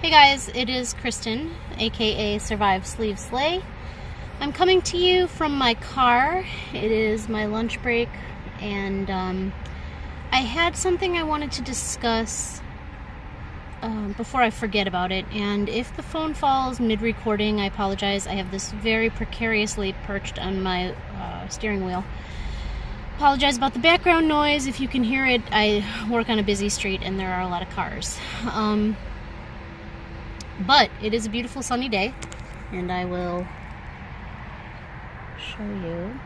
Hey guys, it is Kristen, aka Survive Sleeve Slay. I'm coming to you from my car. It is my lunch break, and I had something I wanted to discuss before I forget about it. And if the phone falls mid-recording, I apologize. I have this very precariously perched on my steering wheel. Apologize about the background noise. If you can hear it, I work on a busy street and there are a lot of cars. But it is a beautiful sunny day, and I will show you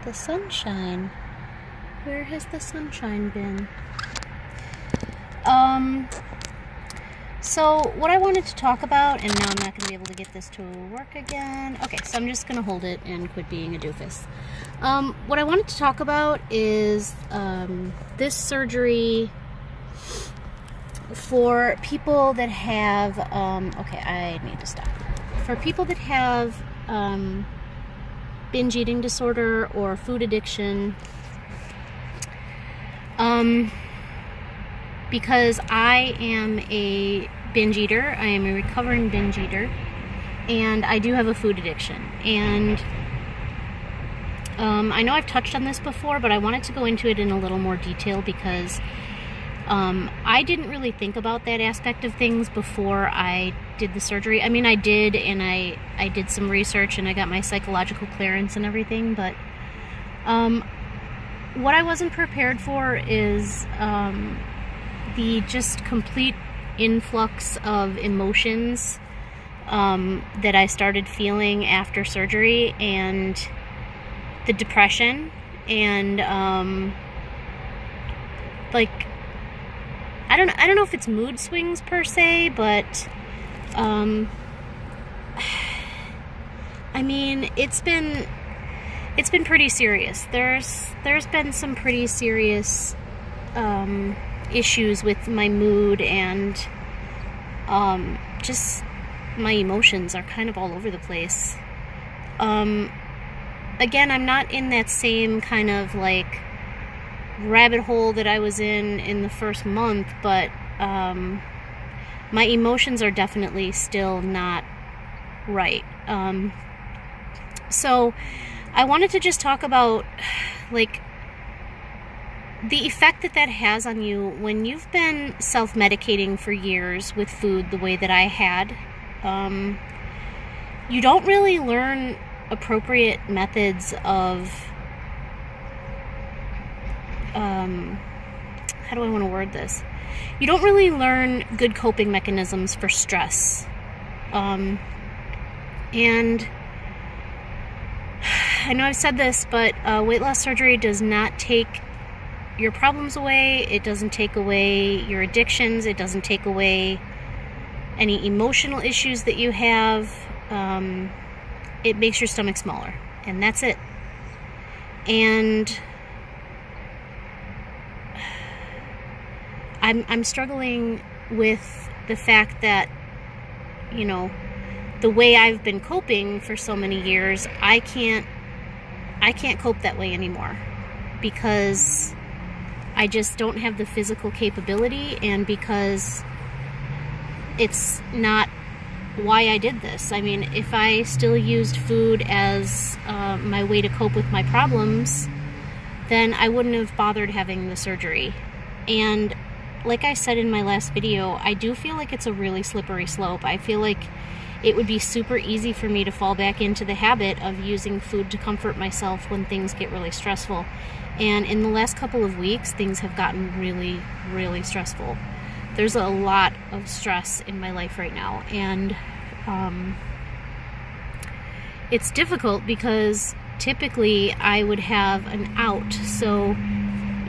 the sunshine. Where has the sunshine been? So what I wanted to talk about, and now I'm not going to be able to get this to work again. Okay, so I'm just going to hold it and quit being a doofus. What I wanted to talk about is this surgery for people that have, okay, I need to stop. For people that have binge eating disorder or food addiction, because I am a binge eater, I am a recovering binge eater, and I do have a food addiction. And I know I've touched on this before, but I wanted to go into it in a little more detail because I didn't really think about that aspect of things before I did the surgery. I mean, I did, and I did some research, and I got my psychological clearance and everything, but what I wasn't prepared for is the just complete influx of emotions that I started feeling after surgery, and the depression, and like, I don't know if it's mood swings per se, but I mean, it's been pretty serious. There's been some pretty serious issues with my mood, and just my emotions are kind of all over the place. Again, I'm not in that same kind of like rabbit hole that I was in the first month, but my emotions are definitely still not right. So I wanted to just talk about like the effect that has on you when you've been self-medicating for years with food the way that I had. You don't really learn appropriate methods of how do I want to word this? You don't really learn good coping mechanisms for stress. And I know I've said this, but weight loss surgery does not take your problems away. It doesn't take away your addictions. It doesn't take away any emotional issues that you have. It makes your stomach smaller, and that's it. And I'm struggling with the fact that, you know, the way I've been coping for so many years, I can't cope that way anymore, because I just don't have the physical capability, and because it's not why I did this. I mean, if I still used food as my way to cope with my problems, then I wouldn't have bothered having the surgery. And like I said in my last video, I do feel like it's a really slippery slope. I feel like it would be super easy for me to fall back into the habit of using food to comfort myself when things get really stressful. And in the last couple of weeks, things have gotten really, really stressful. There's a lot of stress in my life right now, and it's difficult because typically I would have an out. So,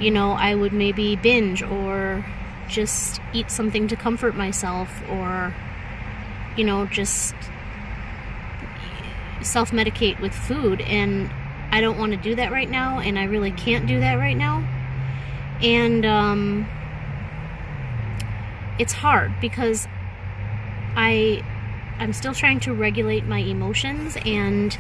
you know, I would maybe binge or just eat something to comfort myself, or, you know, just self-medicate with food, and I don't want to do that right now, and I really can't do that right now. And it's hard because I'm still trying to regulate my emotions, and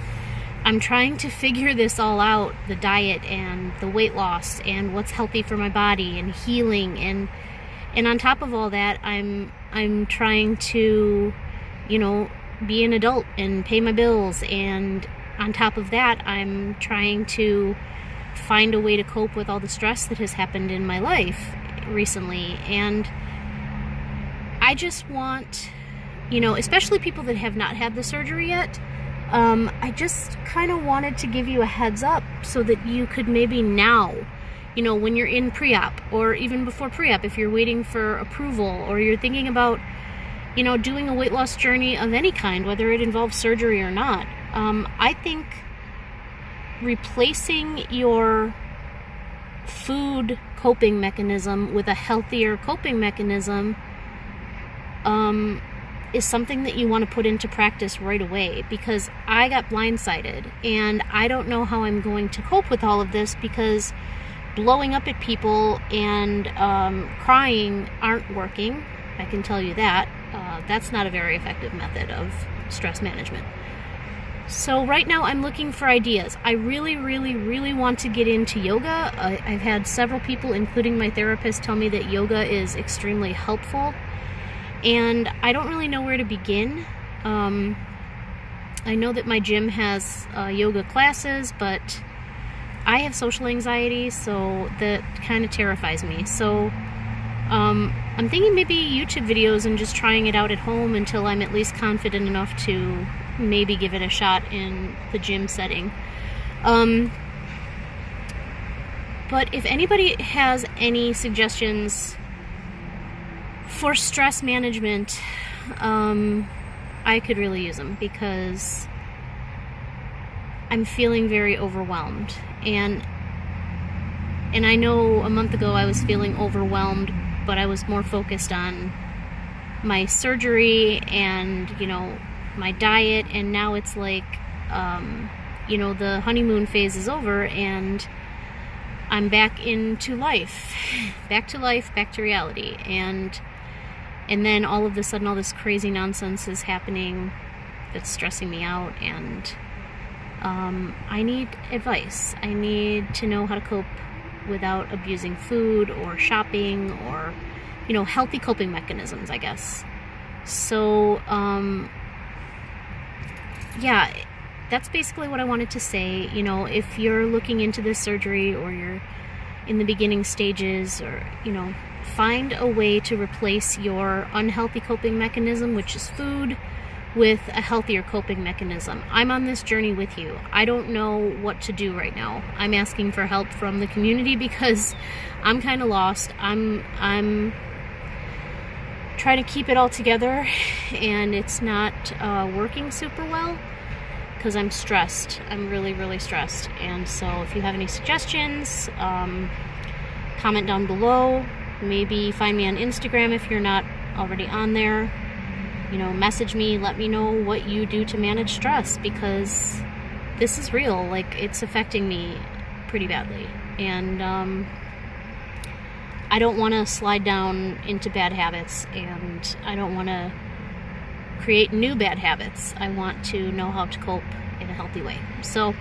I'm trying to figure this all out, the diet and the weight loss and what's healthy for my body and healing, and And on top of all that, I'm trying to, you know, be an adult and pay my bills. And on top of that, I'm trying to find a way to cope with all the stress that has happened in my life recently. And I just want, you know, especially people that have not had the surgery yet, I just kind of wanted to give you a heads up so that you could maybe now, you know, when you're in pre-op or even before pre-op, if you're waiting for approval or you're thinking about, you know, doing a weight loss journey of any kind, whether it involves surgery or not, I think replacing your food coping mechanism with a healthier coping mechanism is something that you want to put into practice right away, because I got blindsided and I don't know how I'm going to cope with all of this, because blowing up at people and crying aren't working. I can tell you that. That's not a very effective method of stress management. So right now I'm looking for ideas. I really, really, really want to get into yoga. I've had several people, including my therapist, tell me that yoga is extremely helpful. And I don't really know where to begin. I know that my gym has yoga classes, but I have social anxiety, so that kind of terrifies me. So I'm thinking maybe YouTube videos and just trying it out at home until I'm at least confident enough to maybe give it a shot in the gym setting. But if anybody has any suggestions for stress management, I could really use them, because I'm feeling very overwhelmed. And I know a month ago I was feeling overwhelmed, but I was more focused on my surgery and, you know, my diet. And now it's like, you know, the honeymoon phase is over and I'm back into life. Back to life, back to reality. And then all of a sudden all this crazy nonsense is happening that's stressing me out, and I need advice. I need to know how to cope without abusing food or shopping, or, you know, healthy coping mechanisms, I guess. So, yeah, that's basically what I wanted to say. You know, if you're looking into this surgery or you're in the beginning stages, or, you know, find a way to replace your unhealthy coping mechanism, which is food, with a healthier coping mechanism. I'm on this journey with you. I don't know what to do right now. I'm asking for help from the community because I'm kind of lost. I'm trying to keep it all together, and it's not working super well because I'm stressed. I'm really, really stressed. And so if you have any suggestions, comment down below. Maybe find me on Instagram if you're not already on there. You know, message me, let me know what you do to manage stress, because this is real. Like, it's affecting me pretty badly. And I don't want to slide down into bad habits, and I don't want to create new bad habits. I want to know how to cope in a healthy way. So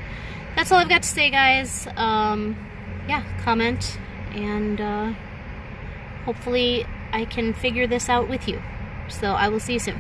that's all I've got to say, guys. Yeah, comment, and hopefully I can figure this out with you. So I will see you soon.